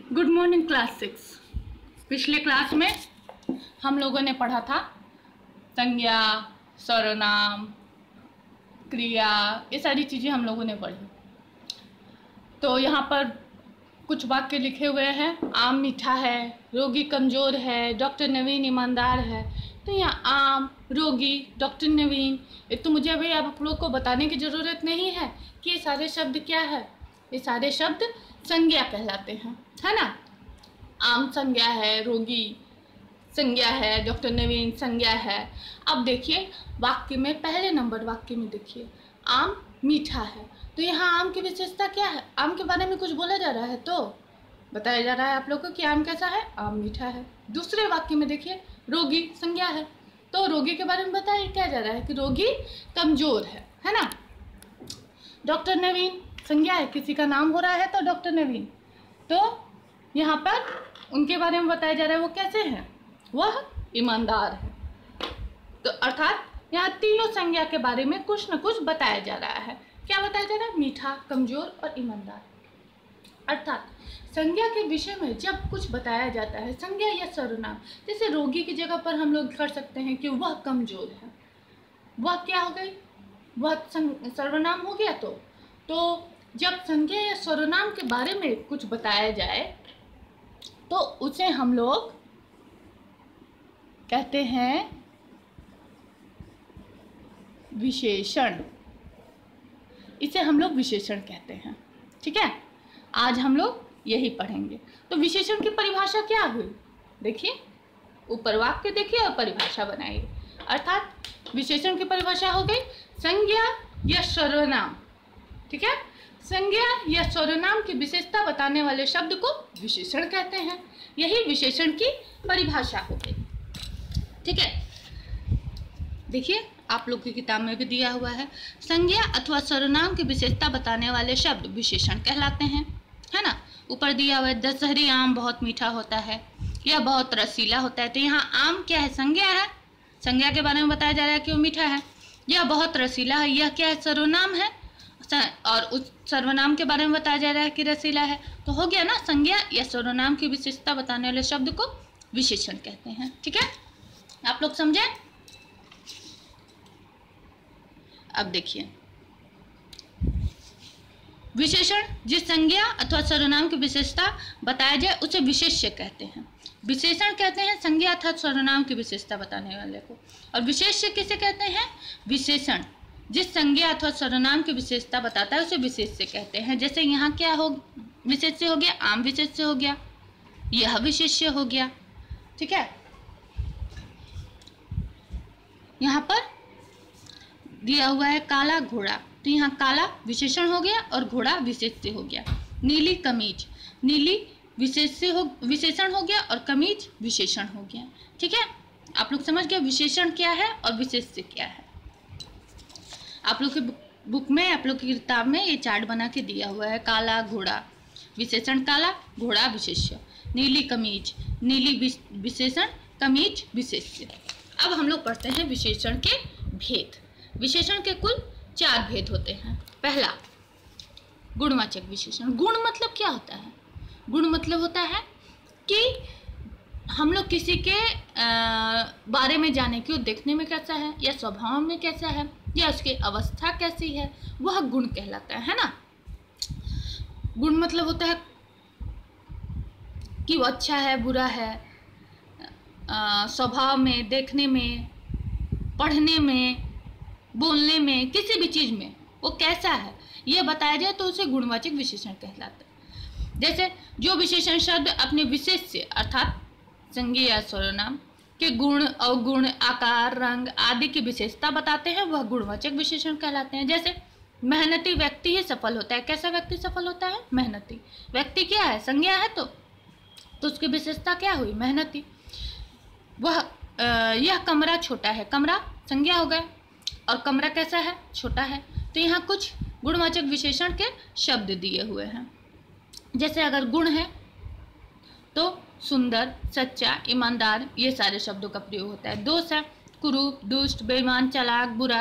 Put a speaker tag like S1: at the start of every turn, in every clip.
S1: Good morning class 6। पिछले class में हम लोगों ने पढ़ा था संज्ञा, सर्वनाम, क्रिया, ये सारी चीज़ें हम लोगों ने पढ़ी। तो यहाँ पर कुछ वाक्य लिखे हुए हैं। आम मीठा है, रोगी कमज़ोर है, डॉक्टर नवीन ईमानदार है। तो यहाँ आम, रोगी, डॉक्टर नवीन, ये तो मुझे अभी आप लोग को बताने की ज़रूरत नहीं है कि ये सारे शब्द क्या है। ये सारे शब्द संज्ञा कहलाते हैं, है ना। आम संज्ञा है, रोगी संज्ञा है, डॉक्टर नवीन संज्ञा है। अब देखिए वाक्य में, पहले नंबर वाक्य में देखिए, आम मीठा है। तो यहाँ आम की विशेषता क्या है? आम के बारे में कुछ बोला जा रहा है, तो बताया जा रहा है आप लोग को कि आम कैसा है, आम मीठा है। दूसरे वाक्य में देखिए, रोगी संज्ञा है, तो रोगी के बारे में बताया क्या जा रहा है कि रोगी कमजोर है ना। डॉक्टर नवीन संज्ञा है, किसी का नाम हो रहा है तो डॉक्टर नवीन, तो यहाँ पर उनके बारे में बताया जा रहा है वो कैसे हैं, वह ईमानदार है। तो अर्थात यहाँ तीनों संज्ञा के बारे में कुछ न कुछ बताया जा रहा है। क्या बताया जा रहा है? मीठा, कमजोर और ईमानदार। अर्थात संज्ञा के विषय में जब कुछ बताया जाता है, संज्ञा या सर्वनाम, जैसे रोगी की जगह पर हम लोग कर सकते हैं कि वह कमजोर है, वह क्या हो गई, वह सर्वनाम हो गया। तो जब संज्ञा या सर्वनाम के बारे में कुछ बताया जाए तो उसे हम लोग कहते हैं विशेषण। इसे हम लोग विशेषण कहते हैं, ठीक है। आज हम लोग यही पढ़ेंगे। तो विशेषण की परिभाषा क्या हुई? देखिए, ऊपर वाक्य देखिए और परिभाषा बनाइए। अर्थात विशेषण की परिभाषा हो गई संज्ञा या सर्वनाम, ठीक है। संज्ञा या सर्वनाम की विशेषता बताने वाले शब्द को विशेषण कहते हैं। यही विशेषण की परिभाषा हो गई, ठीक है। देखिए आप लोग की किताब में भी दिया हुआ है, संज्ञा अथवा सर्वनाम की विशेषता बताने वाले शब्द विशेषण कहलाते हैं, है ना। ऊपर दिया हुआ है, दशहरी आम बहुत मीठा होता है या बहुत रसीला होता है। तो यहाँ आम क्या है? संज्ञा है। संज्ञा के बारे में बताया जा रहा है कि वो मीठा है। यह बहुत रसीला है, यह क्या है? सर्वनाम है। और उस सर्वनाम के बारे में बताया जा रहा है कि रसीला है। तो हो गया ना, संज्ञा या सर्वनाम की विशेषता बताने वाले शब्द को विशेषण कहते हैं, ठीक है। आप लोग समझे? अब देखिए, विशेषण जिस संज्ञा अथवा सर्वनाम की विशेषता बताया जाए उसे विशेष्य कहते हैं। विशेषण कहते हैं संज्ञा अथवा सर्वनाम की विशेषता बताने वाले को, और विशेष्य किसे कहते हैं? विशेषण जिस संज्ञा अथवा सर्वनाम की विशेषता बताता है उसे विशेष्य कहते हैं। जैसे यहाँ क्या हो, विशेष्य हो गया, आम विशेष्य हो गया, यह विशेष्य हो गया, ठीक है। यहाँ पर दिया हुआ है काला घोड़ा, तो यहाँ काला विशेषण हो गया और घोड़ा विशेष्य हो गया। नीली कमीज, नीली विशेषण हो गया और कमीज विशेषण हो गया, ठीक है। आप लोग समझ गए विशेषण क्या है और विशेष्य क्या है। आप लोग की बुक में, आप लोग की किताब में ये चार्ट बना के दिया हुआ है। काला घोड़ा, विशेषण काला, घोड़ा विशेष्य। नीली कमीज, नीली विशेषण, कमीज विशेष्य। अब हम लोग पढ़ते हैं विशेषण के भेद। विशेषण के कुल 4 भेद होते हैं। पहला, गुणवाचक विशेषण। गुण मतलब क्या होता है? गुण मतलब होता है कि हम लोग किसी के बारे में जाने कि वो देखने में कैसा है, या स्वभाव में कैसा है, या उसकी अवस्था कैसी है, वह गुण कहलाता है ना। गुण मतलब होता है कि वो अच्छा है, बुरा है, स्वभाव में, देखने में, पढ़ने में, बोलने में, किसी भी चीज़ में वो कैसा है, यह बताया जाए तो उसे गुणवाचक विशेषण कहलाता है। जैसे जो विशेषण शब्द अपने विशेष्य अर्थात संज्ञा या सर्वनाम के गुण, अवगुण, आकार, रंग आदि की विशेषता बताते हैं, वह गुणवाचक विशेषण कहलाते हैं। जैसे मेहनती व्यक्ति ही सफल होता है। कैसा व्यक्ति सफल होता है? मेहनती। व्यक्ति क्या है? संज्ञा है, तो उसकी विशेषता क्या हुई? मेहनती। वह यह कमरा छोटा है, कमरा संज्ञा हो गया, और कमरा कैसा है? छोटा है। तो यहाँ कुछ गुणवाचक विशेषण के शब्द दिए हुए हैं। जैसे अगर गुण है तो सुंदर, सच्चा, ईमानदार, ये सारे शब्दों का प्रयोग होता है। दोष है कुरूप, दुष्ट, बेईमान, चालाक, बुरा।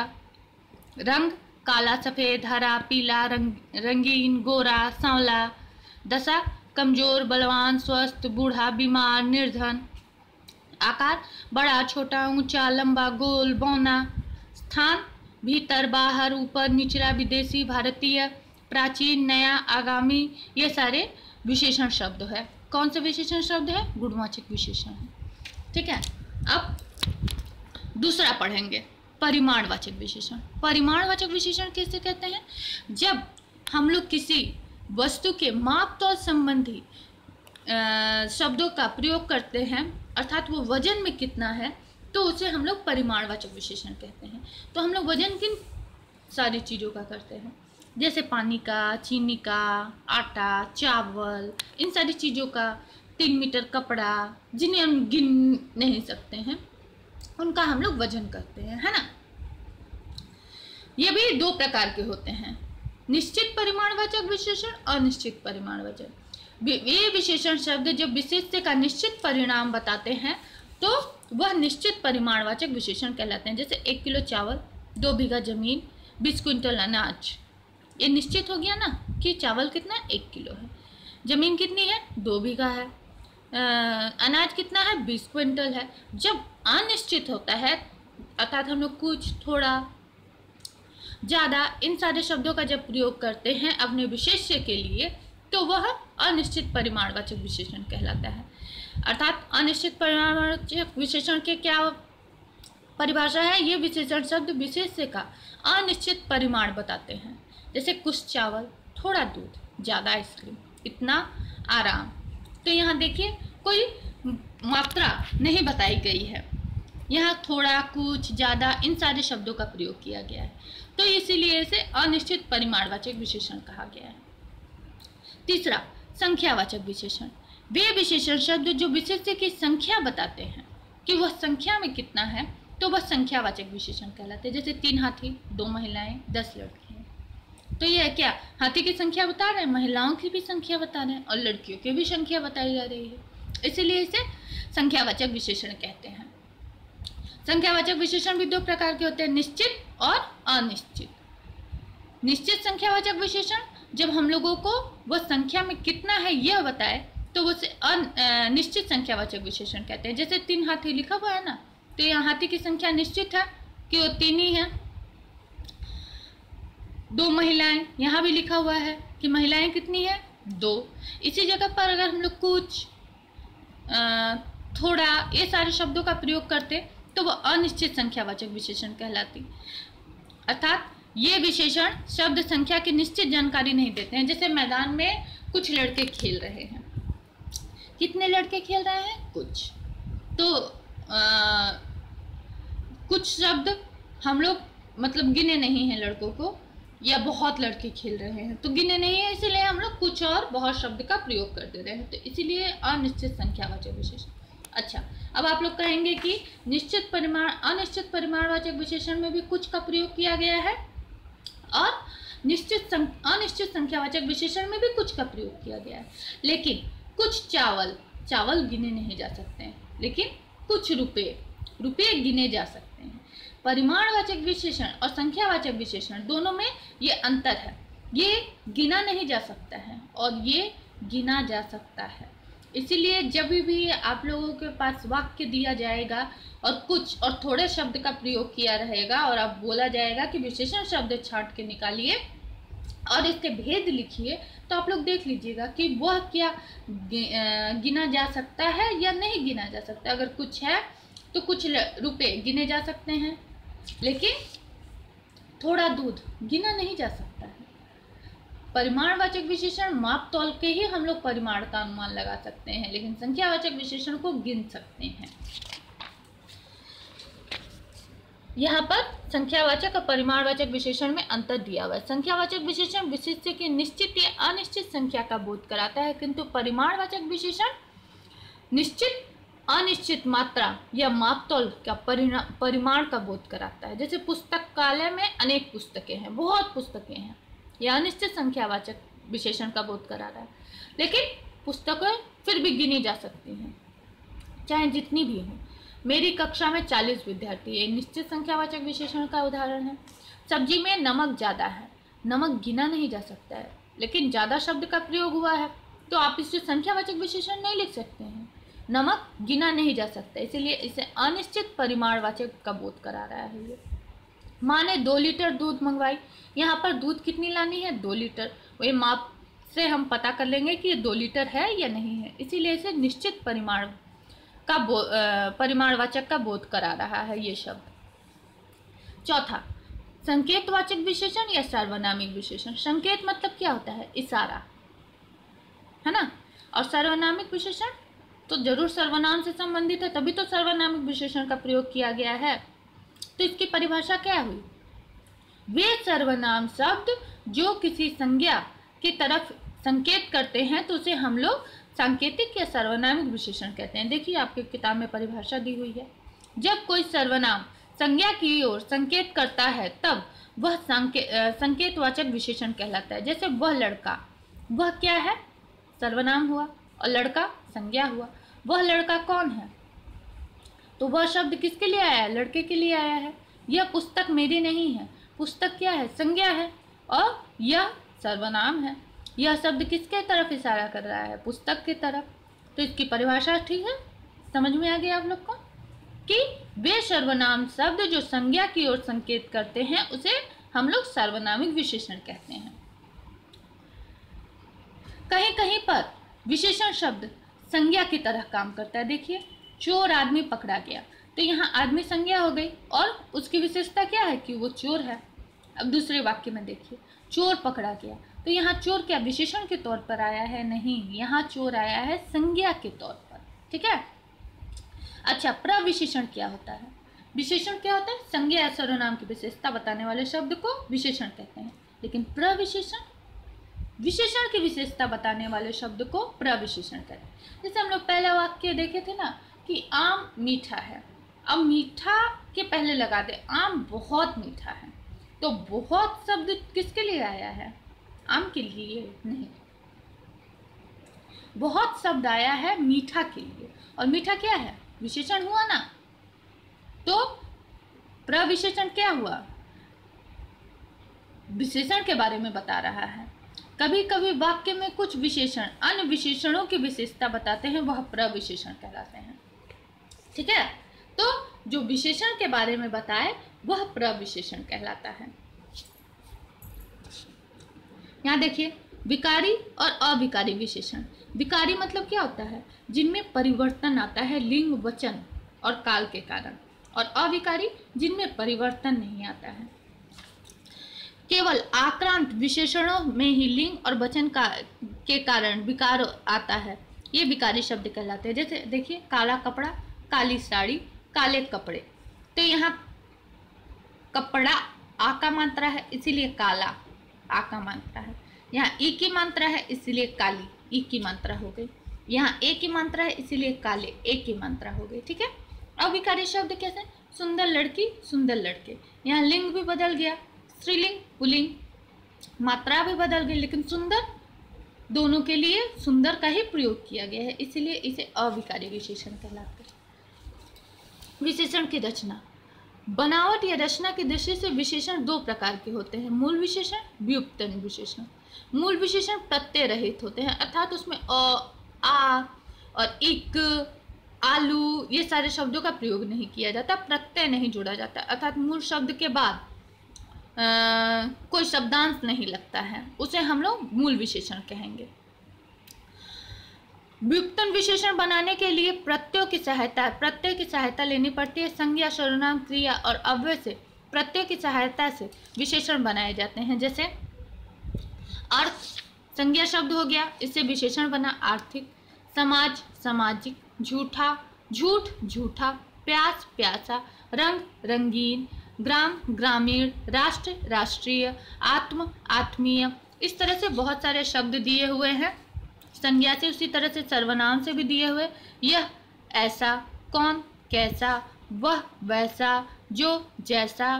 S1: रंग काला, सफेद, हरा, पीला, रंगीन, गोरा, सांवला। दशा कमजोर, बलवान, स्वस्थ, बूढ़ा, बीमार, निर्धन। आकार बड़ा, छोटा, ऊंचा, लंबा, गोल, बौना। स्थान भीतर, बाहर, ऊपर, निचला, विदेशी, भारतीय, प्राचीन, नया, आगामी। ये सारे विशेषण शब्द है। कौन से विशेषण शब्द है? गुणवाचक विशेषण है। ठीक है, अब दूसरा पढ़ेंगे परिमाणवाचक विशेषण। परिमाणवाचक विशेषण किसे कहते हैं? जब हम लोग किसी वस्तु के माप तौल संबंधी शब्दों का प्रयोग करते हैं, अर्थात वो वजन में कितना है, तो उसे हम लोग परिमाणवाचक विशेषण कहते हैं। तो हम लोग वजन किन सारी चीज़ों का करते हैं, जैसे पानी का, चीनी का, आटा, चावल, इन सारी चीज़ों का, 3 मीटर कपड़ा, जिन्हें हम गिन नहीं सकते हैं, उनका हम लोग वजन करते हैं, है ना। ये भी 2 प्रकार के होते हैं, निश्चित परिमाणवाचक विशेषण, अनिश्चित परिमाणवाचक। ये विशेषण शब्द जब विशिष्ट का निश्चित परिणाम बताते हैं तो वह निश्चित परिमाणवाचक विशेषण कहलाते हैं। जैसे 1 किलो चावल, 2 बीघा जमीन, 20 क्विंटल अनाज। ये निश्चित हो गया ना कि चावल कितना, 1 किलो है, जमीन कितनी है, 2 बीघा है, अनाज कितना है, 20 क्विंटल है। जब अनिश्चित होता है, अर्थात हम लोग कुछ, थोड़ा, ज़्यादा, इन सारे शब्दों का जब प्रयोग करते हैं अपने विशेष्य के लिए, तो वह अनिश्चित परिमाणवाचक विशेषण कहलाता है। अर्थात अनिश्चित परिमाणवाचक विशेषण के क्या परिभाषा है? ये विशेषण शब्द विशेष्य का अनिश्चित परिमाण बताते हैं। जैसे कुछ चावल, थोड़ा दूध, ज़्यादा आइसक्रीम, इतना आराम। तो यहाँ देखिए कोई मात्रा नहीं बताई गई है, यहाँ थोड़ा, कुछ, ज़्यादा, इन सारे शब्दों का प्रयोग किया गया है, तो इसीलिए इसे अनिश्चित परिमाणवाचक विशेषण कहा गया है। तीसरा, संख्यावाचक विशेषण। वे विशेषण शब्द जो विशेष्य की संख्या बताते हैं कि वह संख्या में कितना है, तो वह संख्यावाचक विशेषण कहलाते हैं। जैसे 3 हाथी, 2 महिलाएं, 10 लड़के हैं। तो यह क्या, हाथी की संख्या बता रहे हैं, महिलाओं की भी संख्या बता रहे हैं और लड़कियों की भी संख्या बताई जा रही है, इसीलिए इसे संख्यावाचक विशेषण कहते हैं। संख्यावाचक विशेषण भी 2 प्रकार के होते हैं, निश्चित और अनिश्चित। निश्चित संख्यावाचक विशेषण जब हम लोगों को वह संख्या में कितना है यह बताए, तो उसे निश्चित संख्यावाचक विशेषण कहते हैं। जैसे 3 हाथी लिखा हुआ है ना, तो यहाँ हाथी की संख्या निश्चित है कि वो 3 ही है। 2 महिलाएं, यहाँ भी लिखा हुआ है कि महिलाएं कितनी है, 2। इसी जगह पर अगर हम लोग कुछ, थोड़ा, ये सारे शब्दों का प्रयोग करते तो वह अनिश्चित संख्यावाचक विशेषण कहलाती। अर्थात ये विशेषण शब्द संख्या की निश्चित जानकारी नहीं देते हैं। जैसे मैदान में कुछ लड़के खेल रहे हैं, कितने लड़के खेल रहे हैं, कुछ। तो कुछ शब्द हम लोग मतलब गिने नहीं हैं लड़कों को, या बहुत लड़के खेल रहे हैं तो गिने नहीं है, इसीलिए हम लोग कुछ और बहुत शब्द का प्रयोग कर दे रहे हैं, तो इसीलिए अनिश्चित संख्यावाचक विशेषण। अच्छा, अब आप लोग कहेंगे कि निश्चित परिमाण, अनिश्चित परिमाणवाचक विशेषण में भी कुछ का प्रयोग किया गया है और अनिश्चित संख्यावाचक विशेषण में भी कुछ का प्रयोग किया गया है। लेकिन कुछ चावल गिने नहीं जा सकते हैं, लेकिन कुछ रुपए गिने जा सकते हैं। परिमाणवाचक विशेषण और संख्यावाचक विशेषण दोनों में ये अंतर है, ये गिना नहीं जा सकता है और ये गिना जा सकता है। इसीलिए जब भी आप लोगों के पास वाक्य दिया जाएगा और कुछ और थोड़े शब्द का प्रयोग किया रहेगा और अब बोला जाएगा कि विशेषण शब्द छांट के निकालिए और इसके भेद लिखिए, तो आप लोग देख लीजिएगा कि वह क्या गिना जा सकता है या नहीं गिना जा सकता। अगर कुछ है तो कुछ रुपए गिने जा सकते हैं, लेकिन थोड़ा दूध गिना नहीं जा सकता है। परिमाणवाचक विशेषण माप तौल के ही हम लोग परिमाण का अनुमान लगा सकते हैं, लेकिन संख्यावाचक विशेषण को गिन सकते हैं। यहाँ पर संख्यावाचक और परिमाणवाचक विशेषण में अंतर दिया हुआ है। संख्यावाचक विशेषण विशिष्ट की निश्चित या अनिश्चित संख्या का बोध कराता है, किंतु परिमाणवाचक विशेषण निश्चित अनिश्चित मात्रा या मापतौल का परिमाण का बोध कराता है। जैसे पुस्तकालय में अनेक पुस्तकें हैं, बहुत पुस्तकें हैं, यह अनिश्चित संख्यावाचक विशेषण का बोध करा रहा है, लेकिन पुस्तकें फिर भी गिनी जा सकती हैं, चाहे जितनी भी हों। मेरी कक्षा में 40 विद्यार्थी, ये निश्चित संख्यावाचक विशेषण का उदाहरण है। सब्जी में नमक ज़्यादा है, नमक गिना नहीं जा सकता है, लेकिन ज़्यादा शब्द का प्रयोग हुआ है
S2: तो आप इसे संख्यावाचक विशेषण नहीं लिख सकते हैं। नमक गिना नहीं जा सकता, इसीलिए इसे अनिश्चित परिमाणवाचक का बोध करा रहा है ये। माँ ने 2 लीटर दूध मंगवाई, यहाँ पर दूध कितनी लानी है, 2 लीटर। वही माप से हम पता कर लेंगे कि ये 2 लीटर है या नहीं है, इसीलिए इसे निश्चित परिमाणवाचक का बोध करा रहा है ये शब्द। चौथा, संकेतवाचक विशेषण या सार्वनामिक विशेषण। संकेत मतलब क्या होता है, इशारा, है ना। और सार्वनामिक विशेषण तो जरूर सर्वनाम से संबंधित है, तभी तो सार्वनामिक विशेषण का प्रयोग किया गया है। तो इसकी परिभाषा क्या हुई, वे सर्वनाम शब्द जो किसी संज्ञा की तरफ संकेत करते हैं तो उसे हम लोग सांकेतिक या सर्वनामिक विशेषण कहते हैं। देखिए आपके किताब में परिभाषा दी हुई है, जब कोई सर्वनाम संज्ञा की ओर संकेत करता है तब वह संकेतवाचक विशेषण कहलाता है। जैसे वह लड़का, वह क्या है, सर्वनाम हुआ, और लड़का संज्ञा हुआ। वह लड़का कौन है, तो वह शब्द किसके लिए आया है, लड़के के लिए आया है। यह पुस्तक मेरी नहीं है, पुस्तक क्या है, संज्ञा है, और यह सर्वनाम है। यह शब्द किसके तरफ इशारा कर रहा है, पुस्तक की तरफ। तो इसकी परिभाषा ठीक है, समझ में आ गया आप लोग को कि वे सर्वनाम शब्द जो संज्ञा की ओर संकेत करते हैं उसे हम लोग सार्वनामिक विशेषण कहते हैं। कहीं कहीं पर विशेषण शब्द संज्ञा की तरह काम करता है। देखिए, चोर आदमी पकड़ा गया, तो यहाँ आदमी संज्ञा हो गई और उसकी विशेषता क्या है कि वो चोर है। अब दूसरे वाक्य में देखिए, चोर पकड़ा गया, तो यहाँ चोर क्या विशेषण के तौर पर आया है, नहीं, यहाँ चोर आया है संज्ञा के तौर पर। ठीक है। अच्छा, प्रविशेषण क्या होता है, विशेषण क्या होता है, संज्ञा या सर्वनाम की विशेषता बताने वाले शब्द को विशेषण कहते हैं, लेकिन प्रविशेषण विशेषण की विशेषता बताने वाले शब्द को प्रविशेषण कहते हैं। जैसे हम लोग पहला वाक्य देखे थे ना कि आम मीठा है, अब मीठा के पहले लगा दे आम बहुत मीठा है, तो बहुत शब्द किसके लिए आया है, आम के लिए नहीं, बहुत शब्द आया है मीठा के लिए, और मीठा क्या है, विशेषण हुआ ना। तो प्रविशेषण क्या हुआ, विशेषण के बारे में बता रहा है। कभी कभी वाक्य में कुछ विशेषण अन्य विशेषणों की विशेषता बताते हैं, वह प्रविशेषण कहलाते हैं। ठीक है, तो जो विशेषण के बारे में बताए वह प्रविशेषण कहलाता है। यहाँ देखिए, विकारी और अविकारी विशेषण। विकारी मतलब क्या होता है, जिनमें परिवर्तन आता है लिंग, वचन और काल के कारण, और अविकारी जिनमें परिवर्तन नहीं आता है। केवल आक्रांत विशेषणों में ही लिंग और वचन के कारण विकार आता है, ये विकारी शब्द कहलाते हैं। जैसे देखिए, काला कपड़ा, काली साड़ी, काले कपड़े, तो यहाँ कपड़ा आ का मात्रा है इसीलिए काला आ का मात्रा है, यहाँ ई की मात्रा है इसीलिए काली ई की मात्रा हो गई, यहाँ ए की मात्रा है इसीलिए काले ए की मात्रा हो गई। ठीक है। अविकारी शब्द कैसे, सुंदर लड़की, सुंदर लड़के, यहाँ लिंग भी बदल गया, स्त्रीलिंग पुल्लिंग, मात्रा भी बदल गई, लेकिन सुंदर दोनों के लिए सुंदर का ही प्रयोग किया गया है, इसीलिए इसे अविकारी विशेषण कहलाते हैं। विशेषण की रचना, बनावट या रचना की दृष्टि से विशेषण दो प्रकार के होते हैं, मूल विशेषण, व्युत्पन्न विशेषण। मूल विशेषण प्रत्यय रहित होते हैं, अर्थात उसमें अ, आ और इक, आलू ये सारे शब्दों का प्रयोग नहीं किया जाता, प्रत्यय नहीं जोड़ा जाता, अर्थात मूल शब्द के बाद कोई शब्दांश नहीं लगता है, उसे हम लोग मूल विशेषण कहेंगे। व्युत्पन्न विशेषण बनाने के लिए प्रत्यय की सहायता लेनी पड़ती है। संज्ञा, सर्वनाम, क्रिया और अव्यय से प्रत्यय की सहायता से विशेषण बनाए जाते हैं। जैसे अर्थ संज्ञा शब्द हो गया, इससे विशेषण बना आर्थिक, समाज सामाजिक, झूठा झूठ झूठा, प्यास प्यासा, रंग रंगीन, ग्राम ग्रामीण, राष्ट्र राष्ट्रीय, आत्म आत्मीय, इस तरह से बहुत सारे शब्द दिए हुए हैं संज्ञा से, उसी तरह से सर्वनाम से भी दिए हुए। यह ऐसा, कौन कैसा, वह वैसा, जो जैसा।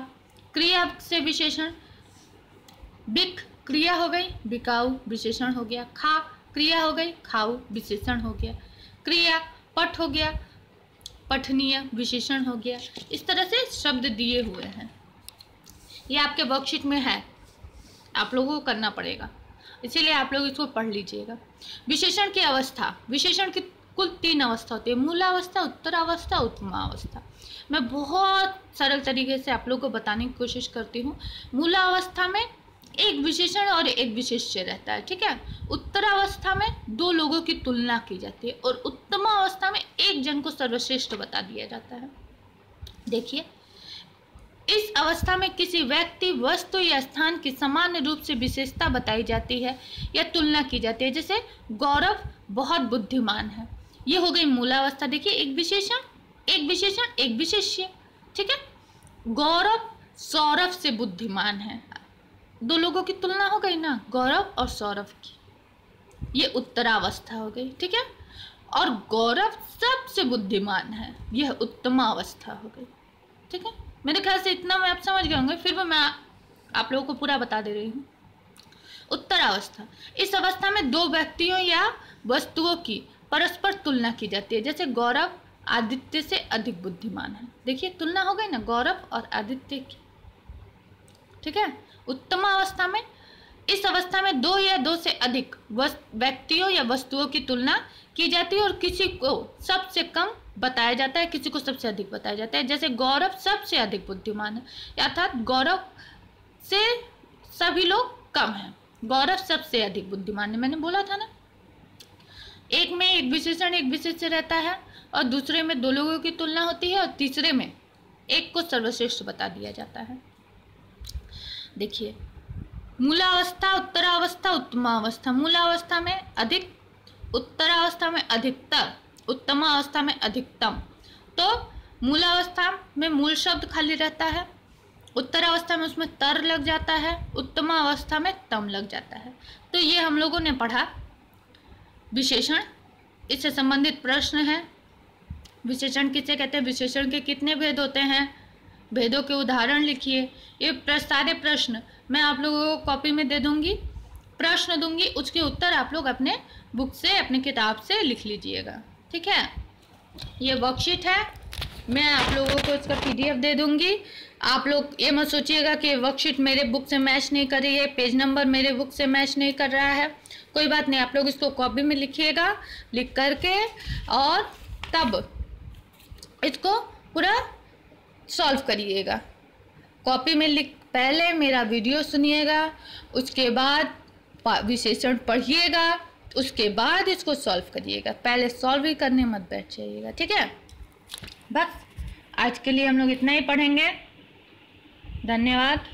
S2: क्रिया से विशेषण, बिक क्रिया हो गई, बिकाऊ विशेषण हो गया, खा क्रिया हो गई, खाऊ विशेषण हो गया, क्रिया पठ हो गया, पठनीय विशेषण हो गया। इस तरह से शब्द दिए हुए हैं, ये आपके वर्कशीट में है, आप लोगों को करना पड़ेगा। इसीलिए आप लोग इसको पढ़ लीजिएगा। विशेषण की अवस्था, विशेषण की कुल 3 अवस्था होती है, मूलावस्था, उत्तरावस्था, उत्तमावस्था। मैं बहुत सरल तरीके से आप लोगों को बताने की कोशिश करती हूँ। मूलावस्था में एक विशेषण और एक विशेष्य रहता है, ठीक है। उत्तरावस्था में 2 लोगों की तुलना की जाती है और उत्तमावस्था में एक जन को सर्वश्रेष्ठ बता दिया जाता है। देखिए, इस अवस्था में किसी व्यक्ति, वस्तु या स्थान की सामान्य रूप से विशेषता बताई जाती है या तुलना की जाती है। जैसे गौरव बहुत बुद्धिमान है, ये हो गई मूलावस्था। देखिए, एक विशेषण, एक विशेषण, एक विशेष्य, ठीक है। गौरव सौरभ से बुद्धिमान है, 2 लोगों की तुलना हो गई ना, गौरव और सौरभ की, ये उत्तरावस्था हो गई, ठीक है। और गौरव सबसे बुद्धिमान है, यह उत्तमावस्था हो गई, ठीक है। मेरे ख्याल से इतना मैं आप समझ गए होंगे, फिर भी मैं आप लोगों को पूरा बता दे रही हूँ। उत्तरावस्था, इस अवस्था में 2 व्यक्तियों या वस्तुओं की परस्पर तुलना की जाती है। जैसे गौरव आदित्य से अधिक बुद्धिमान है, देखिए तुलना हो गई ना, गौरव और आदित्य की, ठीक है। उत्तमावस्था में, इस अवस्था में 2 या 2 से अधिक व्यक्तियों या वस्तुओं की तुलना की जाती है और किसी को सबसे कम बताया जाता है, किसी को सबसे अधिक बताया जाता है। जैसे गौरव सबसे अधिक बुद्धिमान है, अर्थात गौरव से सभी लोग कम हैं, गौरव सबसे अधिक बुद्धिमान है। मैंने बोला था ना, एक में एक विशेषण एक विशेष्य रहता है और दूसरे में 2 लोगों की तुलना होती है और तीसरे में एक को सर्वश्रेष्ठ बता दिया जाता है। देखिए, मूलावस्था, उत्तरावस्था, उत्तमावस्था। मूलावस्था में अधिक, उत्तरावस्था में अधिकतर, उत्तमावस्था में अधिकतम। तो मूलावस्था में मूल शब्द खाली रहता है, उत्तरावस्था में उसमें तर लग जाता है, उत्तमावस्था में तम लग जाता है। तो ये हम लोगों ने पढ़ा विशेषण, इससे संबंधित प्रश्न है। विशेषण किसे कहते हैं, विशेषण के कितने भेद होते हैं, भेदों के उदाहरण लिखिए। ये सारे प्रश्न मैं आप लोगों को कॉपी में दे दूंगी, प्रश्न दूंगी, उसके उत्तर आप लोग अपने बुक से, अपनी किताब से लिख लीजिएगा, ठीक है। ये वर्कशीट है, मैं आप लोगों को इसका PDF दे दूंगी। आप लोग ये मत सोचिएगा कि वर्कशीट मेरे बुक से मैच नहीं कर रही है, पेज नंबर मेरे बुक से मैच नहीं कर रहा है, कोई बात नहीं। आप लोग इसको कॉपी में लिखिएगा, लिख करके और तब इसको पूरा सॉल्व करिएगा। कॉपी में लिख, पहले मेरा वीडियो सुनिएगा, उसके बाद विशेषण पढ़िएगा, उसके बाद इसको सॉल्व करिएगा। पहले सॉल्व ही करने मत बैठ जाइएगा, ठीक है। बस आज के लिए हम लोग इतना ही पढ़ेंगे। धन्यवाद।